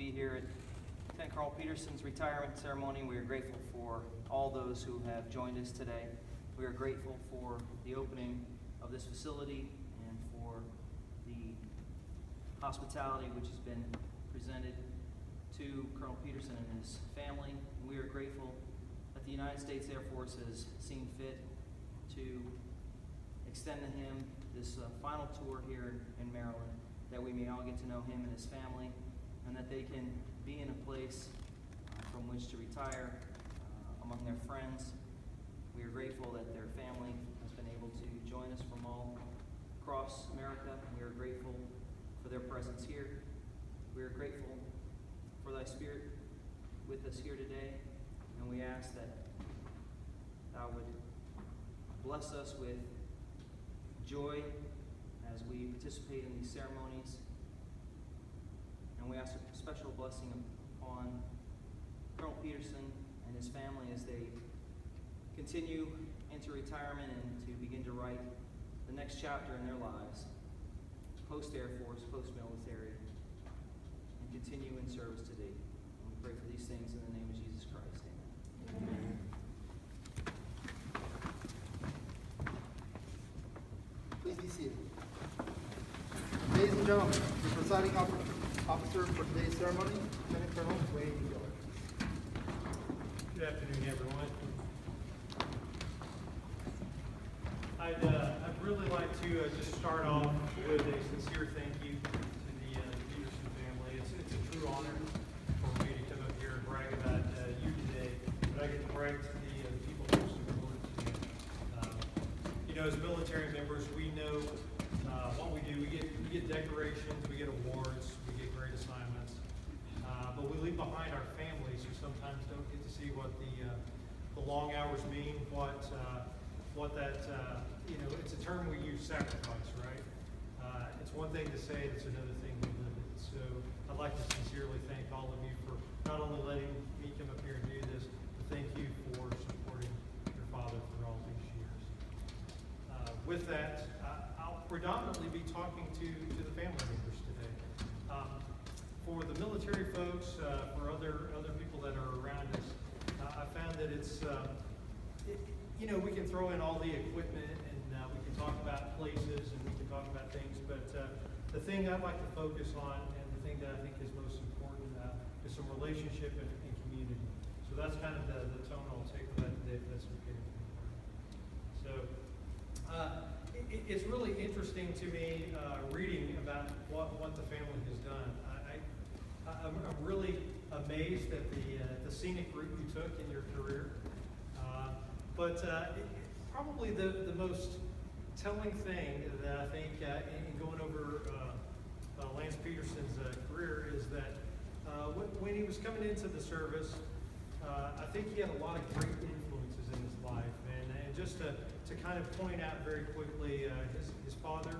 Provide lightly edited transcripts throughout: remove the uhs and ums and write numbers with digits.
be here at Lieutenant Carl Peterson's retirement ceremony. We are grateful for all those who have joined us today. We are grateful for the opening of this facility and for the hospitality which has been presented to Colonel Peterson and his family. We are grateful that the United States Air Force has seen fit to extend to him this final tour here in Maryland, that we may all get to know him and his family, and that they can be in a place from which to retire among their friends. We are grateful that their family has been able to join us from all across America. We are grateful for their presence here. We are grateful for thy Spirit with us here today, and we ask that thou would bless us with joy as we participate in these ceremonies. And we ask a special blessing upon Colonel Peterson and his family as they continue into retirement and to begin to write the next chapter in their lives, post-Air Force, post-military, and continue in service to thee. And we pray for these things in the name of Jesus Christ. Amen. Amen. Please be seated. Ladies and gentlemen, the presiding officer for today's ceremony, Lieutenant Colonel Wayne Gillard. Good afternoon, everyone. I'd really like to just start off with a sincere thank you to the Peterson family. It's a true honor for me to come up here and brag about you today, but I get to brag to the people most important to me. As military members, we know what we do. We get decorations, we get awards, we get great assignments, but we leave behind our families who sometimes don't get to see what the long hours mean, what that, it's a term we use, sacrifice, right? It's one thing to say it, it's another thing to live it. So I'd like to sincerely thank all of you for not only letting me come up here and do this, but thank you for supporting your father for all these years. With that, I'll predominantly be talking to the family members today. For the military folks, for other people that are around us, I found that it's, we can throw in all the equipment and we can talk about places and we can talk about things, but the thing I'd like to focus on and the thing that I think is most important is some relationship and community. So that's kind of the tone I'll take with that today, if that's okay with me. So it's really interesting to me reading about what the family has done. I'm really amazed at the scenic route you took in your career. But probably the most telling thing that I think in going over Lance Peterson's career is that when he was coming into the service, I think he had a lot of great influences in his life. And just to kind of point out very quickly, his father,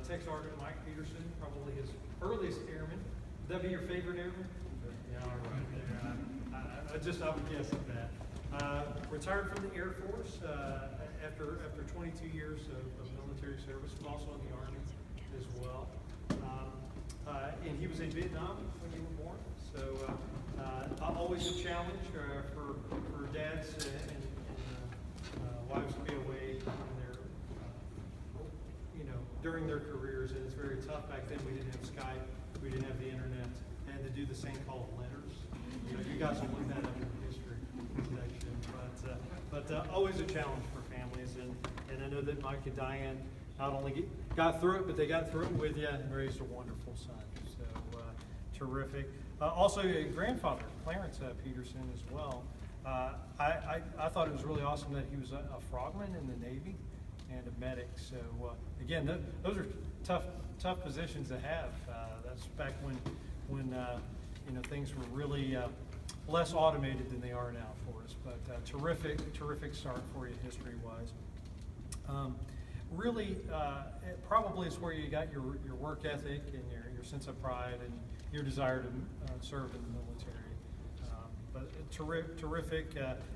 Tech Sergeant Mike Peterson, probably his earliest airman. Would that be your favorite airman? Yeah, all right. I would guess at that. Retired from the Air Force after 22 years of military service, was also in the Army as well. And he was in Vietnam when you were born. So always a challenge for dads and wives to be away during their careers. And it's very tough. Back then we didn't have Skype, we didn't have the internet, and to do this thing called letters. You guys will look that up in the history section. But always a challenge for families, and I know that Mike and Diane not only got through it, but they got through it with you and raised a wonderful son. So terrific. Also, a grandfather, Clarence Peterson, as well. I thought it was really awesome that he was a frogman in the Navy and a medic. So again, those are tough positions to have. That's back when things were really less automated than they are now for us. But terrific start for you history-wise. Really, it probably is where you got your work ethic and your sense of pride and your desire to serve in the military. But terrific.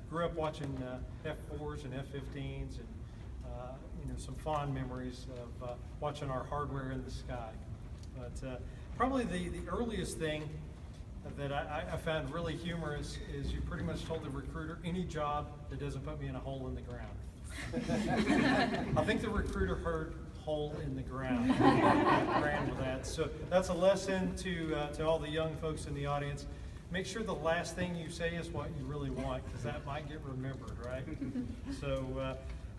Grew up watching F-4s and F-15s and some fond memories of watching our hardware in the sky. But probably the earliest thing that I found really humorous is you pretty much told the recruiter, any job that doesn't put me in a hole in the ground. I think the recruiter heard hole in the ground and ran with that. So that's a lesson to all the young folks in the audience. Make sure the last thing you say is what you really want, because that might get remembered, right?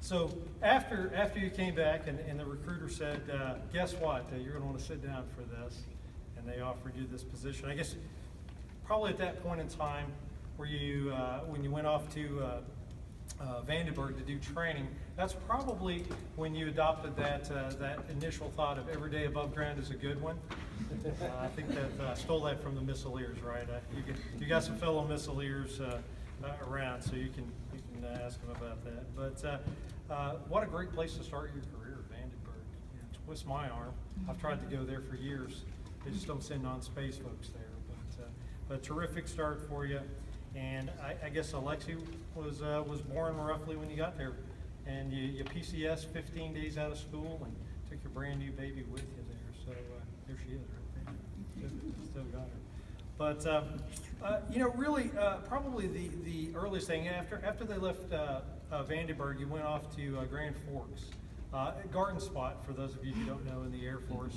So after you came back and the recruiter said, guess what, you're going to want to sit down for this, and they offered you this position. I guess probably at that point in time where you, when you went off to Vandenberg to do training, that's probably when you adopted that initial thought of every day above ground is a good one. I think that I stole that from the Missileers, right? You got some fellow Missileers around, so you can ask them about that. But what a great place to start your career, Vandenberg. Twist my arm. I've tried to go there for years. They just don't send non-space folks there. But terrific start for you. And I guess Alexi was born roughly when you got there, and you PCS 15 days out of school and took your brand new baby with you there. So there she is right there. Still got her. But really, probably the earliest thing after they left Vandenberg, you went off to Grand Forks, garden spot for those of you who don't know in the Air Force,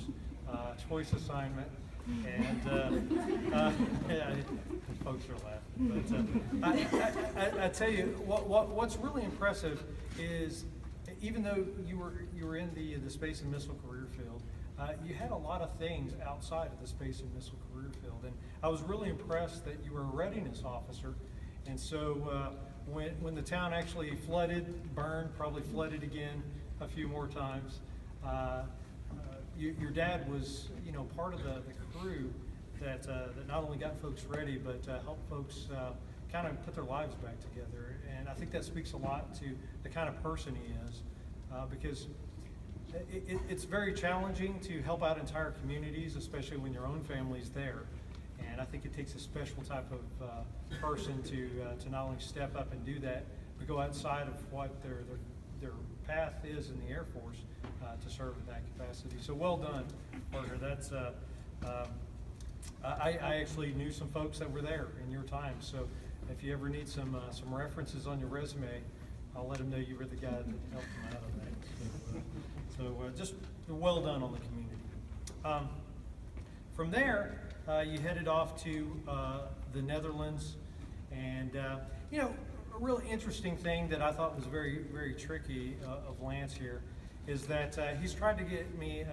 choice assignment. And yeah, folks are laughing. But I tell you, what's really impressive is, even though you were in the space and missile career field, you had a lot of things outside of the space and missile career field. And I was really impressed that you were a readiness officer. And so when the town actually flooded, burned, probably flooded again a few more times, your dad was, part of the crew that not only got folks ready, but helped folks kind of put their lives back together. And I think that speaks a lot to the kind of person he is, because it's very challenging to help out entire communities, especially when your own family's there. And I think it takes a special type of person to not only step up and do that, but go outside of what their path is in the Air Force to serve in that capacity. So well done, partner. That's I actually knew some folks that were there in your time. So if you ever need some references on your resume, I'll let them know you were the guy that helped them out on that. So just well done on the community. From there, you headed off to the Netherlands, and a really interesting thing that I thought was very, very tricky of Lance here is that he's tried to get me,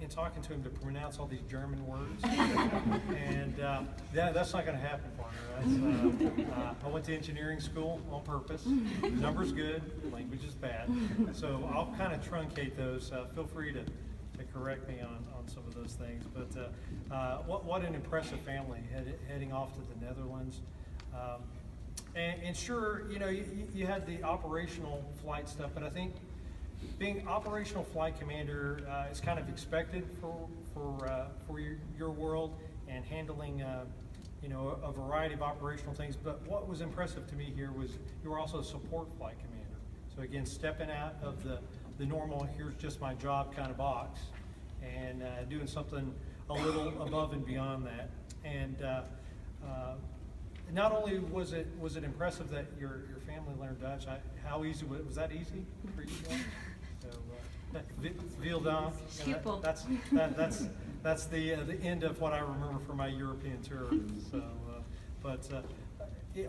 in talking to him, to pronounce all these German words. And that's not going to happen, partner. I went to engineering school on purpose. The number's good, language is bad. So I'll kind of truncate those. Feel free to correct me on some of those things. But what an impressive family heading off to the Netherlands. And sure, you had the operational flight stuff, but I think being operational flight commander is kind of expected for your world, and handling a variety of operational things. But what was impressive to me here was you were also a support flight commander. So again, stepping out of the normal, here's just my job kind of box, and doing something a little above and beyond that. And not only was it impressive that your family learned Dutch, how easy was that easy for you guys? So Veel Dank. That's the end of what I remember from my European tour. So,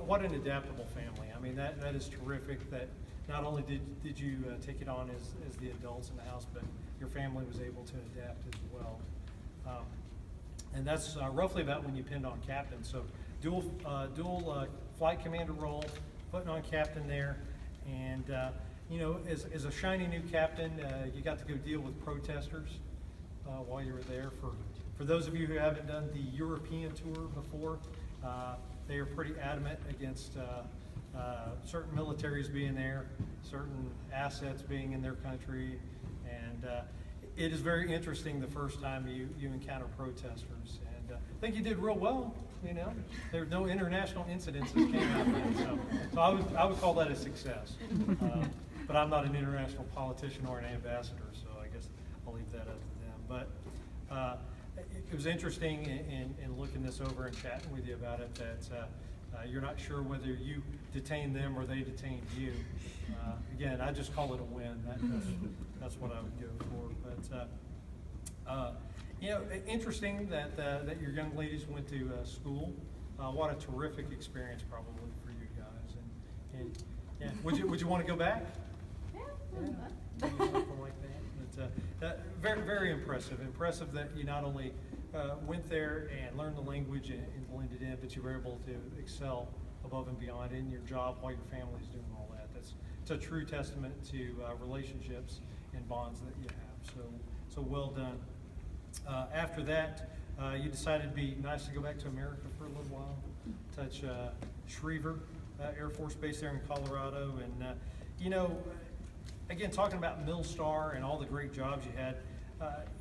what an adaptable family. I mean, that is terrific. That not only did you take it on as the adults in the house, but your family was able to adapt as well. And that's roughly about when you pinned on captain. So dual flight commander role, putting on captain there, and as a shiny new captain, you got to go deal with protesters while you were there. For those of you who haven't done the European tour before, they are pretty adamant against certain militaries being there, certain assets being in their country, and it is very interesting the first time you encounter protesters. And I think you did real well. There were no international incidents that came out of it, so I would call that a success. But I'm not an international politician or an ambassador, so I guess I'll leave that up to them. But it was interesting in looking this over and chatting with you about it, that you're not sure whether you detained them or they detained you. Again, I just call it a win. That's what I would go for. But you know, interesting that your young ladies went to school. What a terrific experience, probably for you guys. And yeah, would you want to go back? Yeah. Maybe something like that. But very, very impressive. Impressive that you not only went there and learned the language and blended in, but you were able to excel above and beyond in your job while your family's doing all that. It's a true testament to relationships and bonds that you have. So well done. After that, you decided it'd be nice to go back to America for a little while, touch Schriever Air Force Base there in Colorado. And, you know, again, talking about Millstar and all the great jobs you had,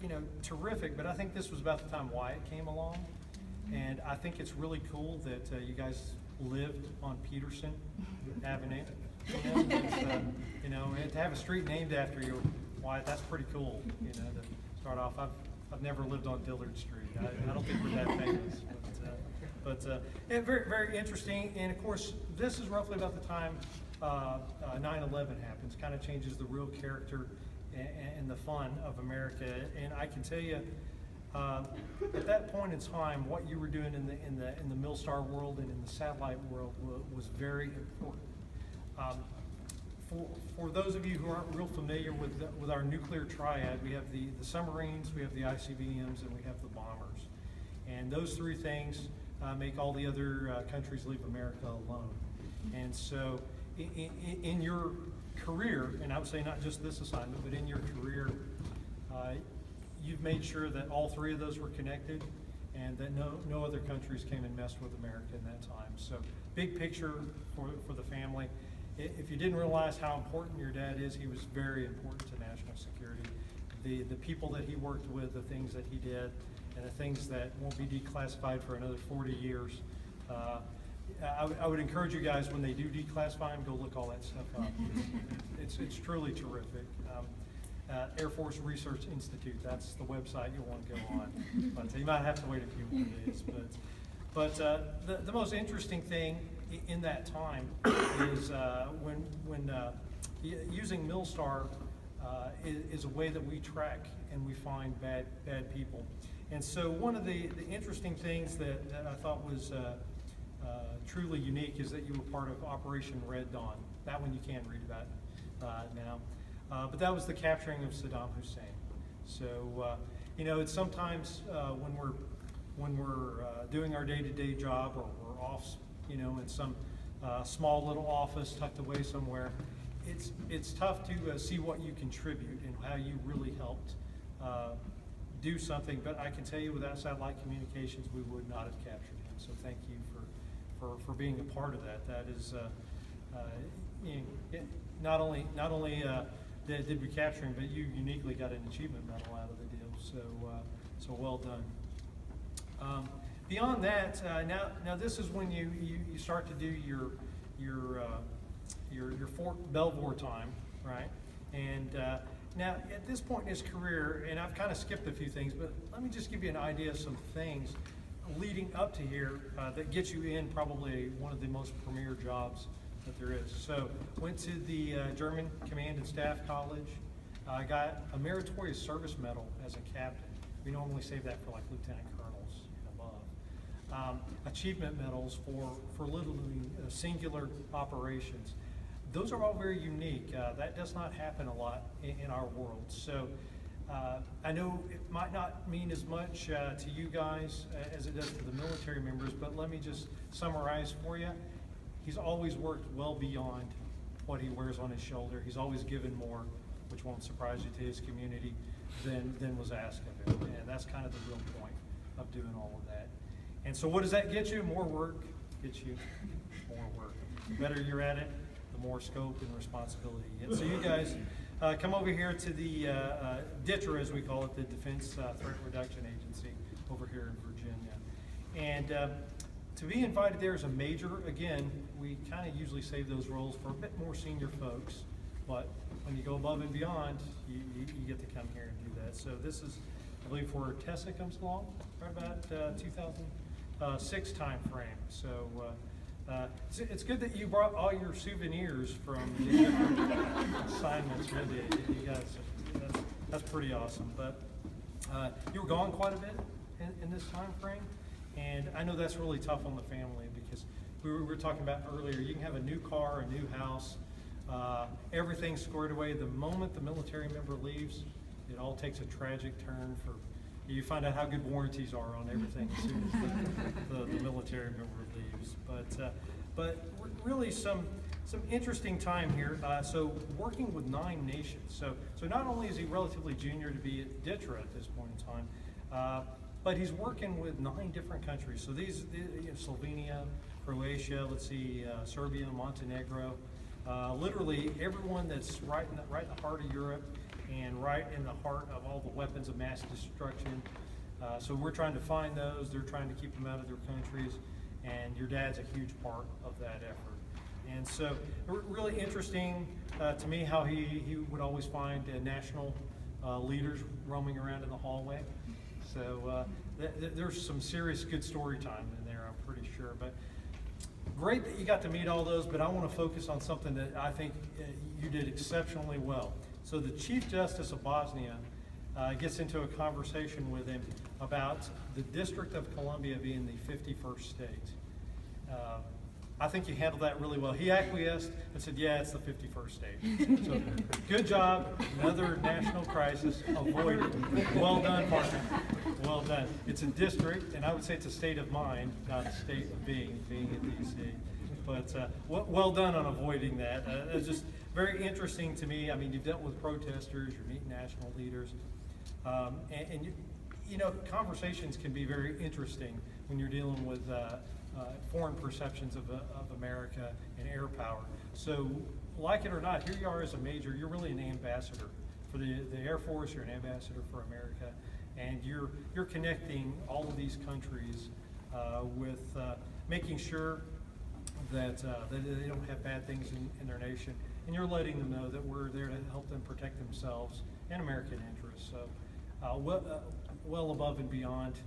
you know, terrific, but I think this was about the time Wyatt came along. And I think it's really cool that you guys lived on Peterson Avenue. You know, and to have a street named after you, Wyatt, that's pretty cool, you know, to start off. I've never lived on Dillard Street. I don't think we're that famous, but yeah, very, very interesting. And of course, this is roughly about the time 9/11 happens. Kind of changes the real character and the fun of America. And I can tell you, at that point in time, what you were doing in the Millstar world and in the satellite world was very important. For those of you who aren't real familiar with our nuclear triad, we have the submarines, we have the ICBMs, and we have the bombers. And those three things make all the other countries leave America alone. And so in your career, and I would say not just this assignment, but in your career, you've made sure that all three of those were connected and that no other countries came and messed with America in that time. So big picture for the family. If you didn't realize how important your dad is, he was very important to national security. The people that he worked with, the things that he did, and the things that won't be declassified for another 40 years. I would encourage you guys, when they do declassify them, go look all that stuff up. It's truly terrific. Air Force Research Institute, that's the website you'll want to go on. But you might have to wait a few more days. But the most interesting thing in that time is when using Millstar is a way that we track and we find bad people. And so one of the interesting things that I thought was truly unique is that you were part of Operation Red Dawn. That one you can read about now. But that was the capturing of Saddam Hussein. So you know, it's sometimes when we're doing our day-to-day job, or we're off, you know, in some small little office tucked away somewhere, it's tough to see what you contribute and how you really helped do something. But I can tell you, without satellite communications, we would not have captured him. So thank you for being a part of that. That is, you know, not only did we capture him, but you uniquely got an achievement medal out of the deal. So well done. Beyond that, now this is when you start to do your Fort Belvoir time, right? And now at this point in his career, and I've kind of skipped a few things, but let me just give you an idea of some things leading up to here that gets you in probably one of the most premier jobs that there is. So went to the German Command and Staff College. I got a Meritorious Service Medal as a captain. We normally save that for like lieutenant colonels and above. Achievement medals for literally singular operations. Those are all very unique. That does not happen a lot in our world. So I know it might not mean as much to you guys as it does to the military members, but let me just summarize for you. He's always worked well beyond what he wears on his shoulder. He's always given more, which won't surprise you, to his community than was asked of him. And that's kind of the real point of doing all of that. And so what does that get you? More work gets you more work. The better you're at it, the more scope and responsibility you get. So you guys come over here to the DTRA, as we call it, the Defense Threat Reduction Agency over here in Virginia. And to be invited there as a major, again, we kind of usually save those roles for a bit more senior folks, but when you go above and beyond, you get to come here and do that. So this is I believe where Tessa comes along, right about 2006 time frame. So it's good that you brought all your souvenirs from the different assignments with you. You guys, that's pretty awesome. But you were gone quite a bit in this time frame, and I know that's really tough on the family because we were talking about earlier, you can have a new car, a new house, everything's squared away. The moment the military member leaves, it all takes a tragic turn for, you find out how good warranties are on everything as soon as the military member leaves. But really some interesting time here. So working with 9 nations. So not only is he relatively junior to be at DTRA at this point in time, but he's working with 9 different countries. So these, Slovenia, Croatia, let's see, Serbia, Montenegro, literally everyone that's right in the heart of Europe and right in the heart of all the weapons of mass destruction. So we're trying to find those. They're trying to keep them out of their countries, and your dad's a huge part of that effort. And so really interesting to me how he would always find national leaders roaming around in the hallway. So there's some serious good story time in there, I'm pretty sure. But great that you got to meet all those, but I want to focus on something that I think you did exceptionally well. So the Chief Justice of Bosnia gets into a conversation with him about the District of Columbia being the 51st state. I think you handled that really well. He acquiesced and said, yeah, it's the 51st state. So good job. Another national crisis avoided. Well done, partner. Well done. It's a district, and I would say it's a state of mind, not a state of being in D.C. But well done on avoiding that. It's just very interesting to me. I mean, you've dealt with protesters, you're meeting national leaders, and you know, conversations can be very interesting when you're dealing with foreign perceptions of America and air power. So, like it or not, here you are as a major. You're really an ambassador for the Air Force. You're an ambassador for America, and you're connecting all of these countries with making sure that they don't have bad things in their nation, and you're letting them know that we're there to help them protect themselves and American interests. So, well above and beyond.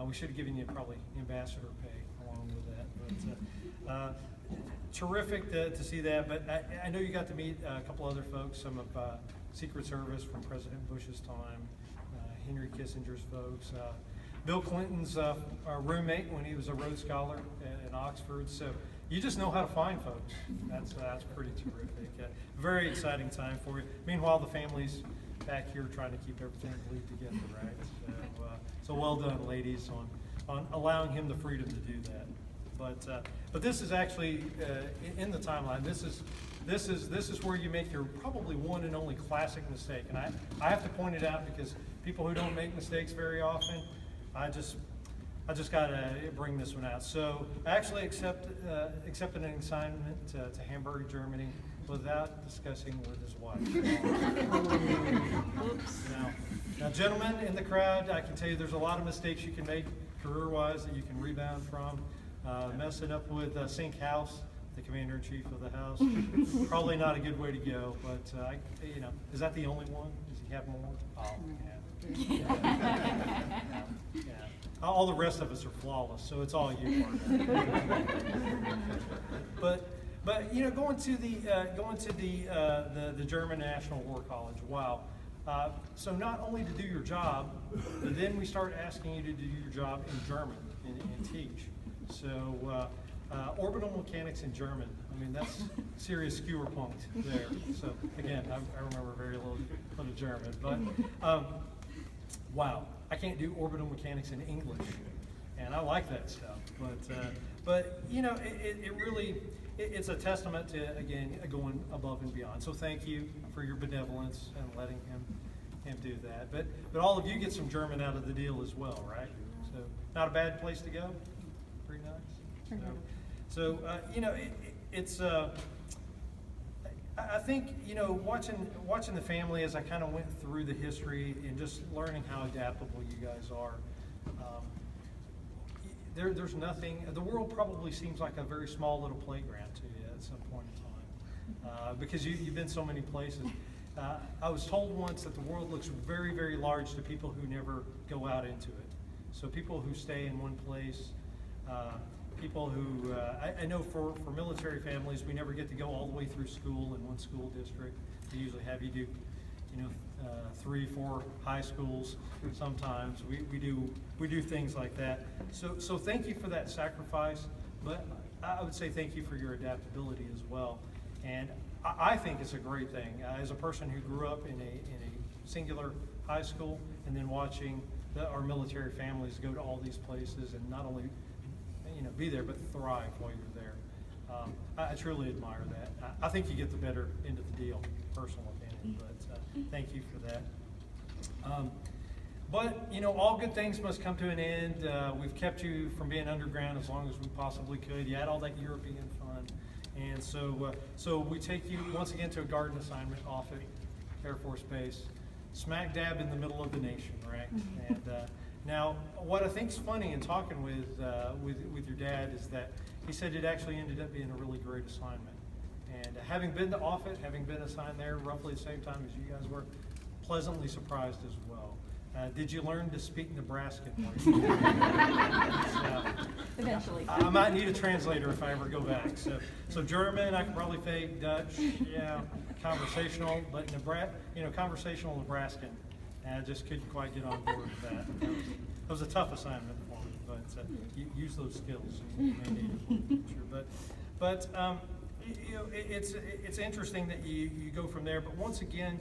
We should have given you probably ambassador pay along with that. But terrific to see that. But I know you got to meet a couple other folks, some of Secret Service from President Bush's time, Henry Kissinger's folks, Bill Clinton's roommate when he was a Rhodes Scholar at Oxford. So you just know how to find folks. That's pretty terrific. Very exciting time for you. Meanwhile, the family's back here trying to keep everything glued together, right? So well done, ladies, on allowing him the freedom to do that. But this is actually in the timeline. This is where you make your probably one and only classic mistake, and I have to point it out because people who don't make mistakes very often, I just gotta bring this one out. So I actually accepted an assignment to Hamburg, Germany, without discussing with his wife. Now, gentlemen in the crowd, I can tell you there's a lot of mistakes you can make career-wise that you can rebound from. Messing up with Sink House, the commander-in-chief of the house, probably not a good way to go. But you know, is that the only one? Does he have more? Oh, yeah. Yeah. All the rest of us are flawless, so it's all you, partner. But you know, going to the German National War College. Wow. So not only to do your job, but then we start asking you to do your job in German and teach. So orbital mechanics in German. I mean, that's serious skewer punked there. So again, I remember very little German, but wow, I can't do orbital mechanics in English, and I like that stuff. But you know, it really. It's a testament to, again, going above and beyond. So thank you for your benevolence and letting him do that. But all of you get some German out of the deal as well, right? So not a bad place to go. Pretty nice. So you know, it's. I think, you know, watching the family as I kind of went through the history and just learning how adaptable you guys are. There's nothing, the world probably seems like a very small little playground to you at some point in time because you've been so many places. I was told once that the world looks very, very large to people who never go out into it. So people who stay in one place, people who, I know for military families, we never get to go all the way through school in one school district. They usually have you do, 3, 4 high schools sometimes. We do things like that. So thank you for that sacrifice, but I would say thank you for your adaptability as well. And I think it's a great thing. As a person who grew up in a singular high school and then watching our military families go to all these places and not only be there, but thrive while you're there. I truly admire that. I think you get the better end of the deal, personal opinion, but thank you for that. But all good things must come to an end. We've kept you from being underground as long as we possibly could. You had all that European fun. And so we take you once again to a garden assignment off at Air Force Base, smack dab in the middle of the nation, right? And now, what I think's funny in talking with your dad is that he said it actually ended up being a really great assignment. And having been to Offutt, having been assigned there roughly the same time as you guys were, pleasantly surprised as well. Did you learn to speak Nebraskan? Eventually. I might need a translator if I ever go back. So German, I can probably fake. Dutch, yeah, conversational, but conversational Nebraskan. I just couldn't quite get on board with that. That was a tough assignment for me, but use those skills you may need it for the future. But it's interesting that you go from there. But once again,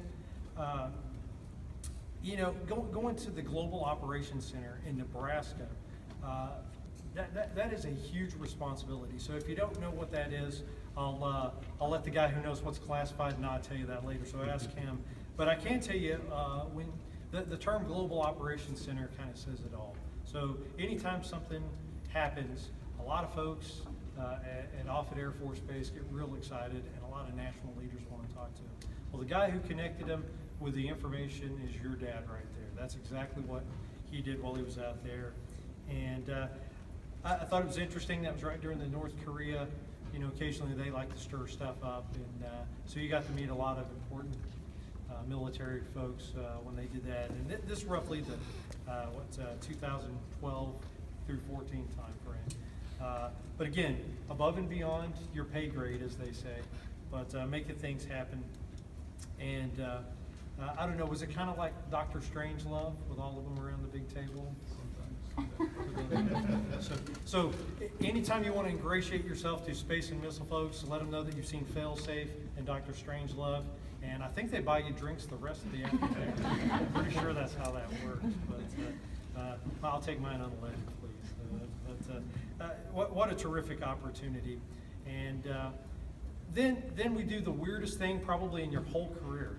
going to the Global Operations Center in Nebraska, that is a huge responsibility. So if you don't know what that is, I'll let the guy who knows what's classified not tell you that later. So ask him. But I can tell you when the term Global Operations Center kind of says it all. So anytime something happens, a lot of folks at Offutt Air Force Base get real excited, and a lot of national leaders want to talk to them. Well, the guy who connected them with the information is your dad right there. That's exactly what he did while he was out there. And I thought it was interesting. That was right during the North Korea. Occasionally they like to stir stuff up. And so you got to meet a lot of important military folks when they did that. And this is roughly the 2012 through 14 time frame. But again, above and beyond your pay grade, as they say, but making things happen. And I don't know, was it kind of like Dr. Strangelove with all of them around the big table? So anytime you want to ingratiate yourself to space and missile folks, let them know that you've seen Failsafe and Dr. Strangelove, and I think they buy you drinks the rest of the afternoon. I'm pretty sure that's how that works, but I'll take mine on the ledge, please. What a terrific opportunity. And then we do the weirdest thing probably in your whole career.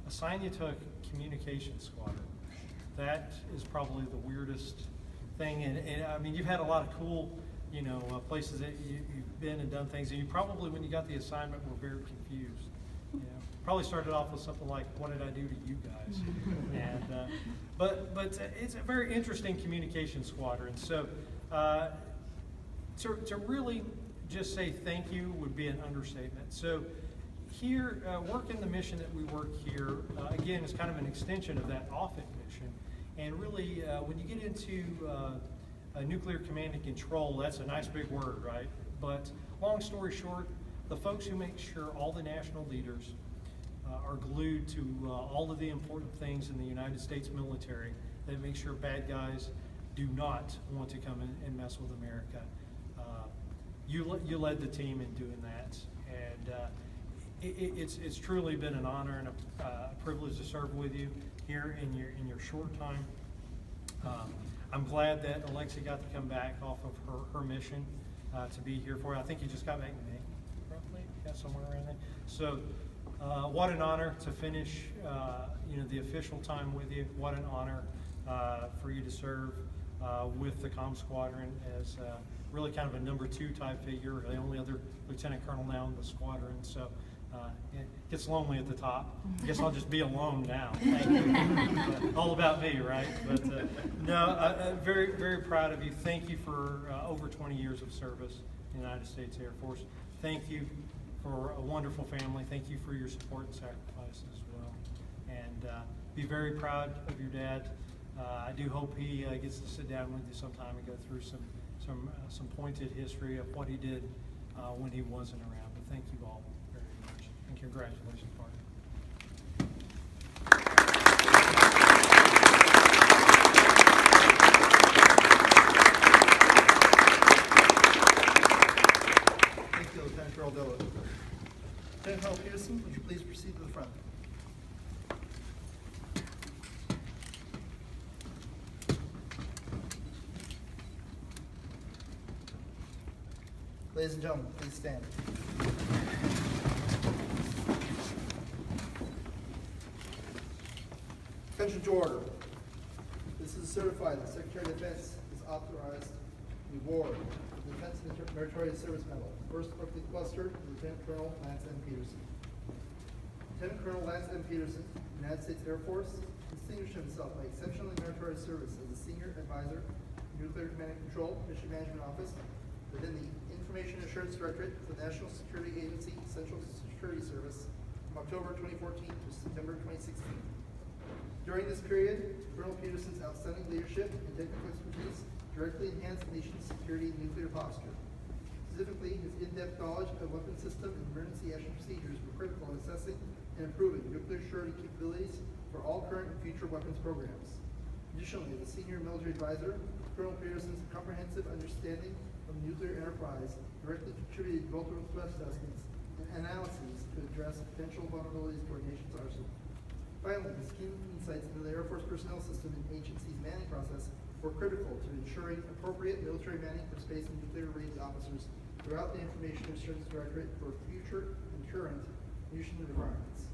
Assign you to a communications squadron. That is probably the weirdest thing. And I mean, you've had a lot of cool, places that you've been and done things. And you probably, when you got the assignment, were very confused. Probably started off with something like, "What did I do to you guys?" And but it's a very interesting communication squadron. So to really just say thank you would be an understatement. So here, working the mission that we work here, again, is kind of an extension of that Offutt mission. And really, when you get into nuclear command and control, that's a nice big word, right? But long story short, the folks who make sure all the national leaders are glued to all of the important things in the United States military that make sure bad guys do not want to come and mess with America. You led the team in doing that, and it's truly been an honor and a privilege to serve with you here in your short time. I'm glad that Alexi got to come back off of her mission to be here for you. I think you just got back in May, roughly, somewhere around there. So what an honor to finish the official time with you. What an honor for you to serve with the Comm Squadron as really kind of a number 2 type figure, the only other lieutenant colonel now in the squadron. So it gets lonely at the top. I guess I'll just be alone now. Thank you. All about me, right? But no, very, very proud of you. Thank you for over 20 years of service in the United States Air Force. Thank you for a wonderful family. Thank you for your support and sacrifice as well. And be very proud of your dad. I do hope he gets to sit down with you sometime and go through some pointed history of what he did when he wasn't around. But thank you all very much, and congratulations, partner. Thank you, Lieutenant Colonel Dillard. Lieutenant Colonel Peterson, would you please proceed to the front? Ladies and gentlemen, please stand. Attention to order. This is certified that Secretary of Defense is authorized to award the Defense Meritorious Service Medal, First Berkeley Cluster, Lieutenant Colonel Lance M. Peterson. Lieutenant Colonel Lance M. Peterson, United States Air Force, distinguished himself by exceptionally meritorious service as a senior advisor, Nuclear Command and Control, Mission Management Office, within the Information Assurance Directorate for the National Security Agency Central Security Service from October 2014 to September 2016. During this period, Colonel Peterson's outstanding leadership and technical expertise directly enhanced the nation's security and nuclear posture. Specifically, his in-depth knowledge of weapon system and emergency action procedures were critical in assessing and improving nuclear surety capabilities for all current and future weapons programs. Additionally, as a senior military advisor, Colonel Peterson's comprehensive understanding of the nuclear enterprise directly contributed to multiple threat assessments and analyses to address potential vulnerabilities to our nation's arsenal. Finally, his keen insights into the Air Force personnel system and agency's manning process were critical to ensuring appropriate military manning for space and nuclear-related officers throughout the Information Assurance Directorate for future and current mission requirements.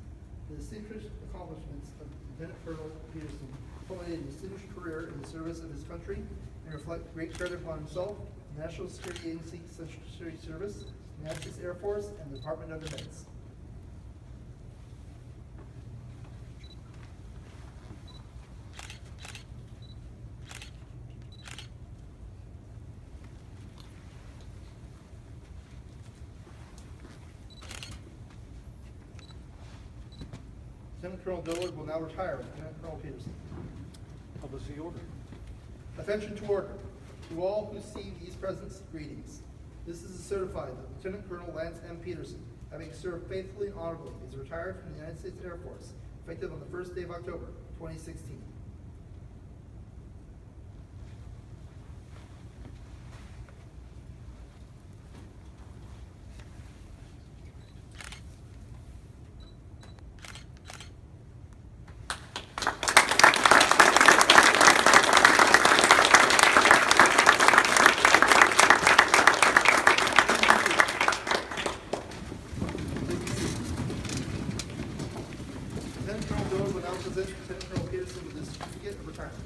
The distinguished accomplishments of Lieutenant Colonel Peterson culminated a distinguished career in the service of his country and reflect great credit upon himself, the National Security Agency Central Security Service, the United States Air Force, and the Department of Defense. Lieutenant Colonel Dillard will now retire. Lieutenant Colonel Peterson. Publicity order. Attention to order. To all who see these presents, greetings. This is certified that Lieutenant Colonel Lance M. Peterson, having served faithfully and honorably, is retired from the United States Air Force, effective on the first day of October, 2016. Lieutenant Colonel Dillard will now present Lieutenant Colonel Peterson with his certificate of retirement.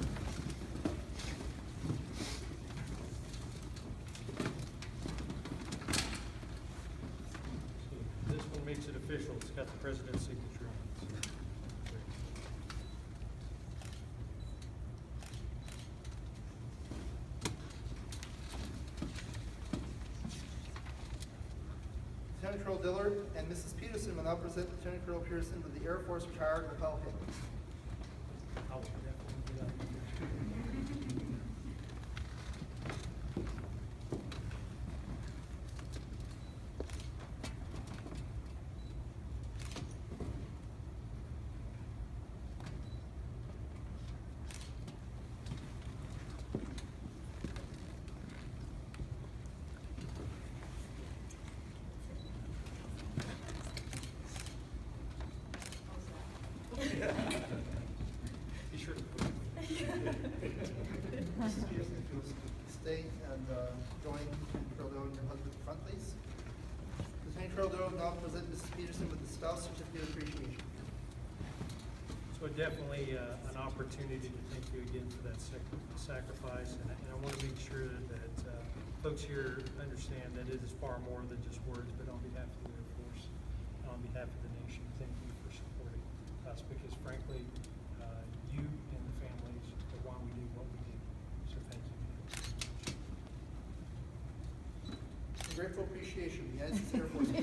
So this one makes it official. It's got the president's signature on it. So. Lieutenant Colonel Dillard and Mrs. Peterson will now present Lieutenant Colonel Peterson with the Air Force Retired Lapel Pin. I will definitely do that. Be sure to put it. Mrs. Peterson, if you'll stay and join Lieutenant Colonel Dillard and your husband at the front, please. Lieutenant Colonel Dillard will now present Mrs. Peterson with the spouse certificate of appreciation. So definitely an opportunity to thank you again for that sacrifice, and I want to make sure that folks here understand that it is far more than just words, but on behalf of the Air Force, on behalf of the nation, thank you for supporting us, because frankly, you and the families are why we do what we do. So thank you. grateful appreciation, the United States Air Force.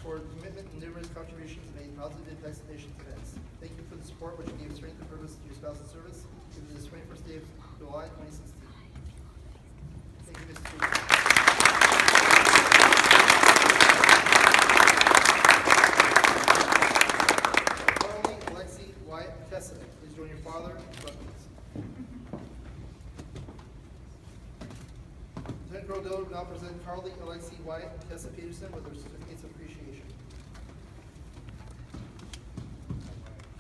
For commitment and numerous contributions made positive impacts to nation's events. Thank you for the support which gave strength and purpose to your spouse's service. Given this 21st day of July, 2016. Thank you, Mr. Speaker. Carly Alexi Wyatt Tessa, please join your father in front, please. Lieutenant Colonel Dillard will now present Carly Alexi Wyatt and Tessa Peterson with their certificates of appreciation.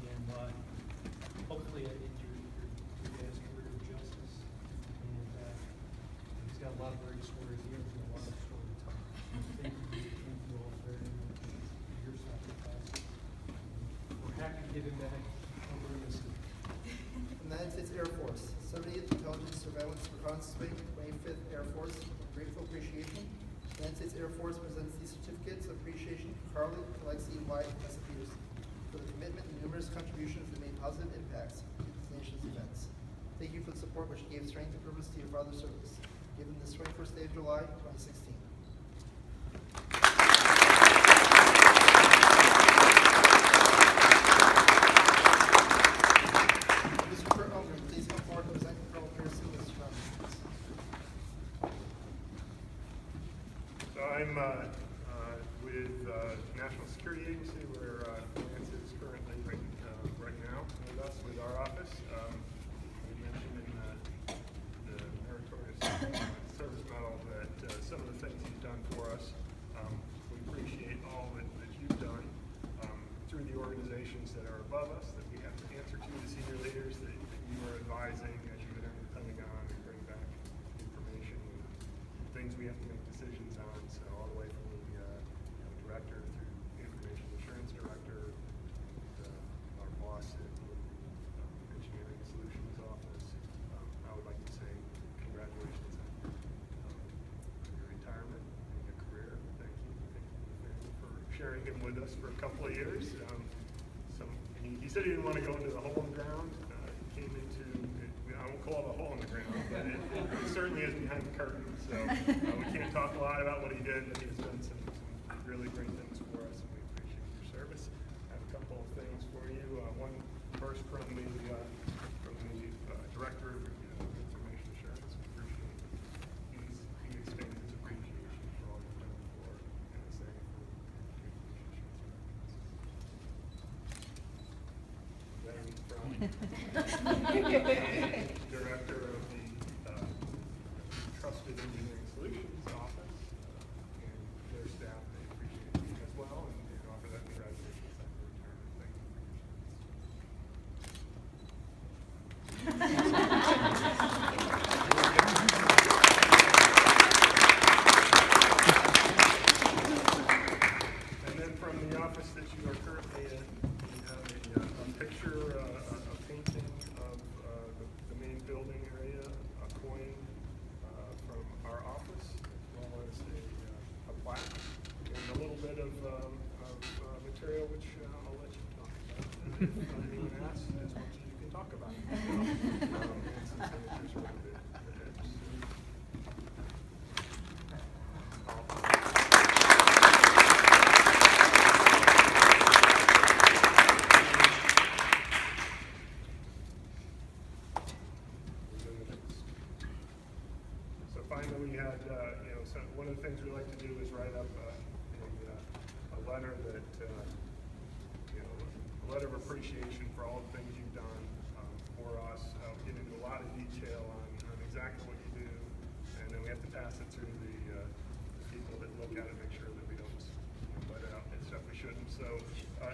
Again, hopefully I did your dad's career justice. And he's got a lot of great stories. He has a lot of story to tell. Thank you all very much for your sacrifice. We're happy to give him back over in this. United States Air Force, 70th Intelligence Surveillance Reconnaissance Wing, 25th Air Force, grateful appreciation. United States Air Force presents these certificates of appreciation to Carly Alexi Wyatt and Tessa Peterson for the commitment and numerous contributions that made positive impacts to this nation's events. Thank you for the support which gave strength and purpose to your father's service. Given this 21st day of July, 2016. Mr. Kurt Unger, please come forward and present Colonel Pearson with his surroundings. So I'm with National Security Agency, where Lance is currently right now with us with our office. We mentioned in the meritorious service medal that some of the things he's done for us. We appreciate all that you've done through the organizations that are above us, that we have to answer to, the senior leaders that you are advising as you go down to the Pentagon and bring back information and things we have to make decisions on. So all the way from the director through the information assurance director, and, our boss at the engineering solutions office. I would like to say congratulations on your retirement and your career. Thank you. Thank you for sharing him with us for a couple of years. He said he didn't want to go into the hole in the ground. He came into, I won't call it a hole in the ground, but it certainly is behind the curtain. So we can't talk a lot about what he did, but he's done some really great things for us, and we appreciate your service. I have a couple of things for you. One first from the director of information assurance. We appreciate he extended his appreciation for all you've done for NSA for information assurance. Then from director of the Trusted Engineering Solutions office and their staff, they appreciate you as well, and offer that congratulations on your retirement. Thank you for And then from the office that you are currently in, we have a picture, a painting of the main building area, a coin from our office, as well as a plaque, and a little bit of material which I'll let you talk about. And if anyone asks, as much as you can talk about. And some signatures for the heads. So finally, we had, so one of the things we like to do is write up a letter that, a letter of appreciation for all the things you've done for us. We get into a lot of detail on exactly what you do, and then we have to pass it through the people that look at it, make sure that we don't let it out and stuff we shouldn't. So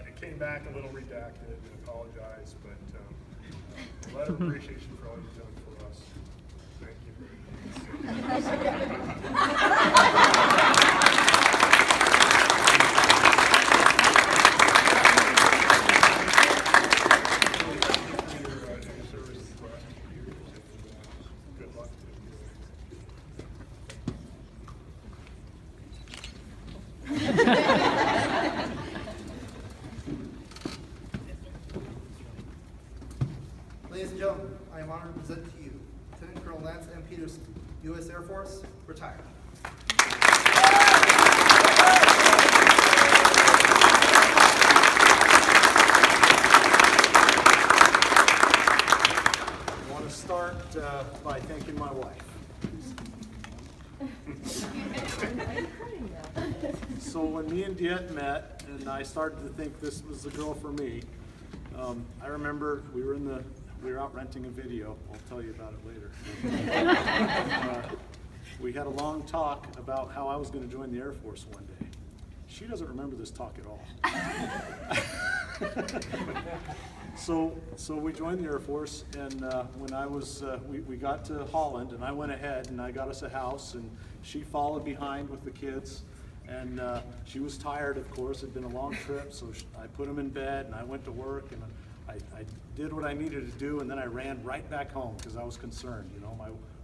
it came back a little redacted, and apologize, but a letter of appreciation for all you've done for us. Thank you. Good luck. Ladies and gentlemen, I am honored to present to you Lieutenant Colonel Lance M. Peterson, U.S. Air Force, retired. I want to start by thanking my wife. So when me and Diet met, and I started to think this was the girl for me, I remember we were out renting a video. I'll tell you about it later. We had a long talk about how I was going to join the Air Force one day. She doesn't remember this talk at all. So we joined the Air Force, and when I was, we got to Holland, and I went ahead and I got us a house, and she followed behind with the kids, and she was tired, of course. It'd been a long trip, so I put them in bed, and I went to work, and I did what I needed to do, and then I ran right back home because I was concerned. You know,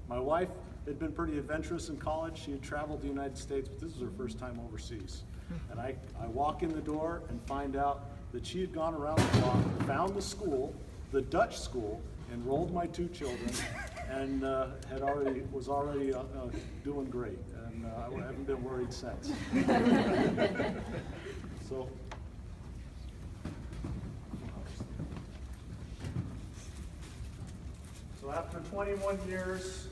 my wife had been pretty adventurous in college. She had traveled the United States, but this was her first time overseas. And I walk in the door and find out that she had gone around the block, found the school, the Dutch school, enrolled my 2 children, and was already doing great. And I haven't been worried since. So after 21 years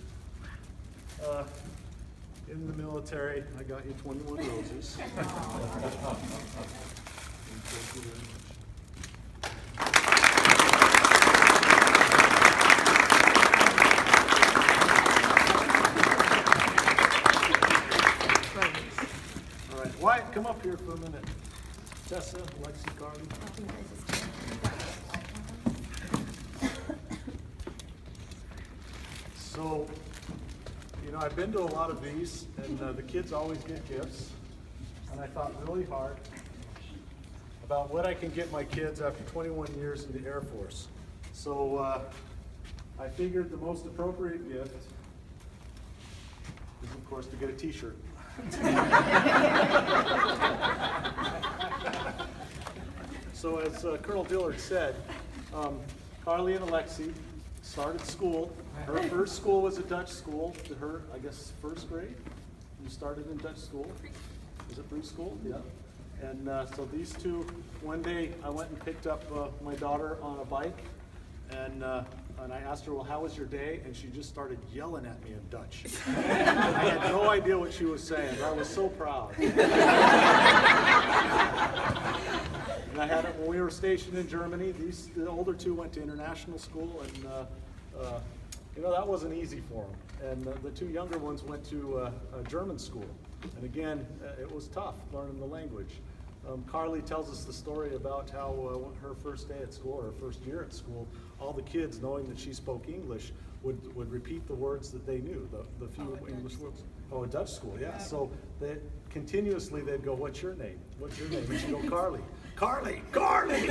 in the military, I got you 21 roses. Thank you very much. All right, Wyatt, come up here for a minute. Tessa, Lexi, Carly. So, you know, I've been to a lot of these, and the kids always get gifts. And I thought really hard about what I can get my kids after 21 years in the Air Force. So I figured the most appropriate gift is, of course, to get a t-shirt. So as Colonel Dillard said, Carly and Alexi started school. Her first school was a Dutch school. Her, I guess, first grade. You started in Dutch school. Was it preschool? Yeah. And so these two, one day I went and picked up my daughter on a bike, and I asked her, well, how was your day? And she just started yelling at me in Dutch. I had no idea what she was saying, but I was so proud. And I had it when we were stationed in Germany. The older 2 went to international school, and you know, that wasn't easy for them. And the 2 younger ones went to a German school. And again, it was tough learning the language. Carly tells us the story about how her first day at school, or her first year at school, all the kids, knowing that she spoke English, would repeat the words that they knew, the few English words. Oh, a Dutch school, yeah. So continuously they'd go, what's your name? What's your name? And she'd go, Carly. Carly! Carly!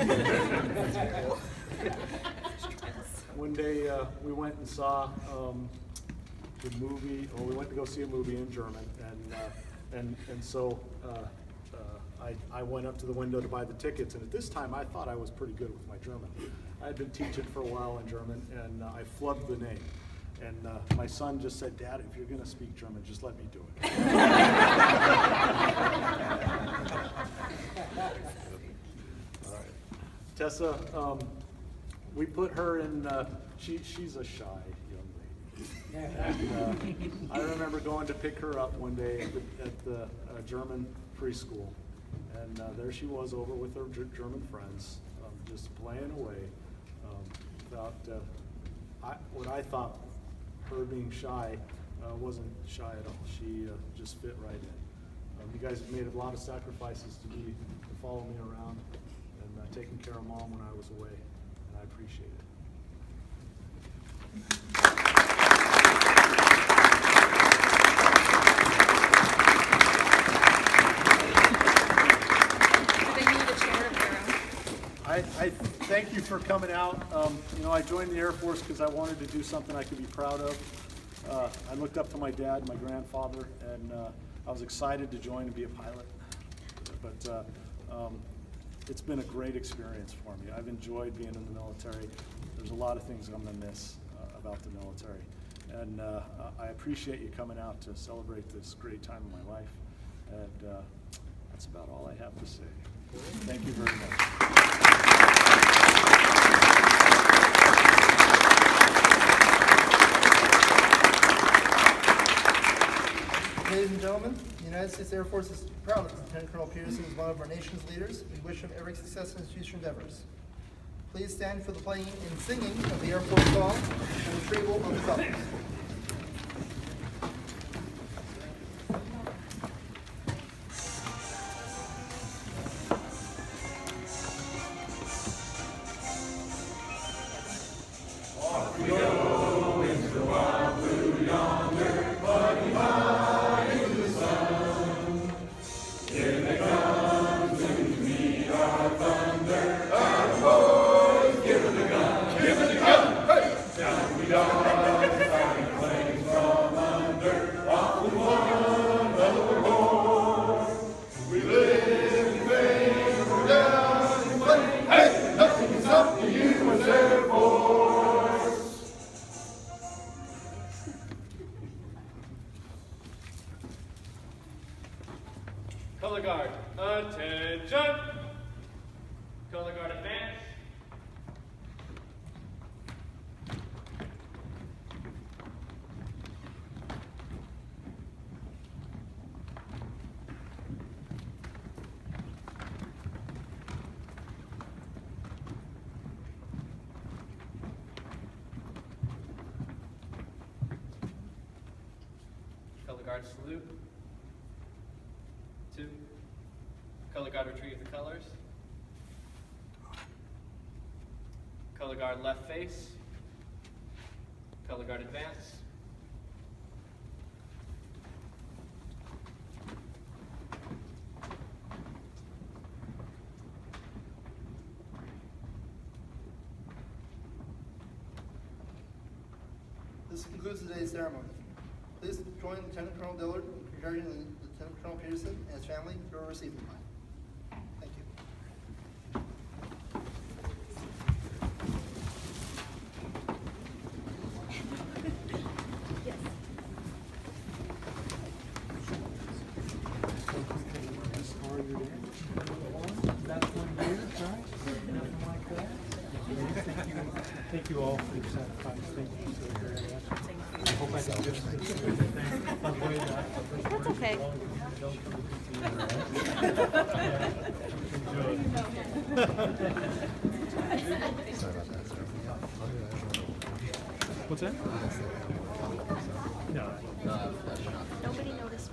One day we went and saw the movie, or we went to go see a movie in German, and so I went up to the window to buy the tickets, and at this time I thought I was pretty good with my German. I had been teaching for a while in German, and I flubbed the name. And my son just said, Dad, if you're going to speak German, just let me do it. All right. Tessa, we put her in, she's a shy young lady. And I remember going to pick her up one day at the German preschool. And there she was over with her German friends, just playing away without what I thought her being shy wasn't shy at all. She just fit right in. You guys have made a lot of sacrifices to follow me around and taking care of Mom when I was away, and I appreciate it. I thank you for coming out. You know, I joined the Air Force because I wanted to do something I could be proud of. I looked up to my dad, my grandfather, and I was excited to join and be a pilot. But it's been a great experience for me. I've enjoyed being in the military. There's a lot of things I'm going to miss about the military. And I appreciate you coming out to celebrate this great time in my life. And that's about all I have to say. Thank you very much. Ladies and gentlemen, the United States Air Force is proud that Lieutenant Colonel Peterson is one of our nation's leaders. We wish him every success in his future endeavors. Please stand for the playing and singing of the Air Force song and retrieval of the colors. Color guard, attention! Color guard, advance. Color guard, salute. 2. Color guard, retrieve the colors. Color guard, left face. Color guard, advance. This concludes today's ceremony. Please join Lieutenant Colonel Dillard in congratulating Lieutenant Colonel Peterson and his family for receiving mine. Thank you. Thank you all for your sacrifice. Thank you so very much. I hope I can just avoid that. That's okay. What's that? No. Nobody noticed.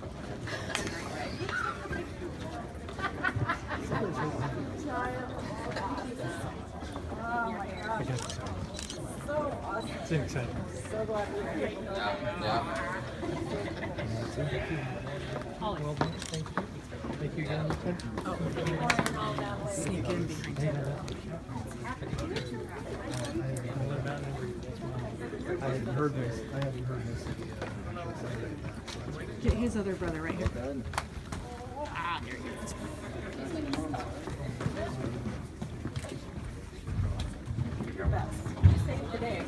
It's exciting. Thank you again. Sneak in behind. I haven't heard this. Get his other brother right here. Ah, there he is. Your best. You saved the day.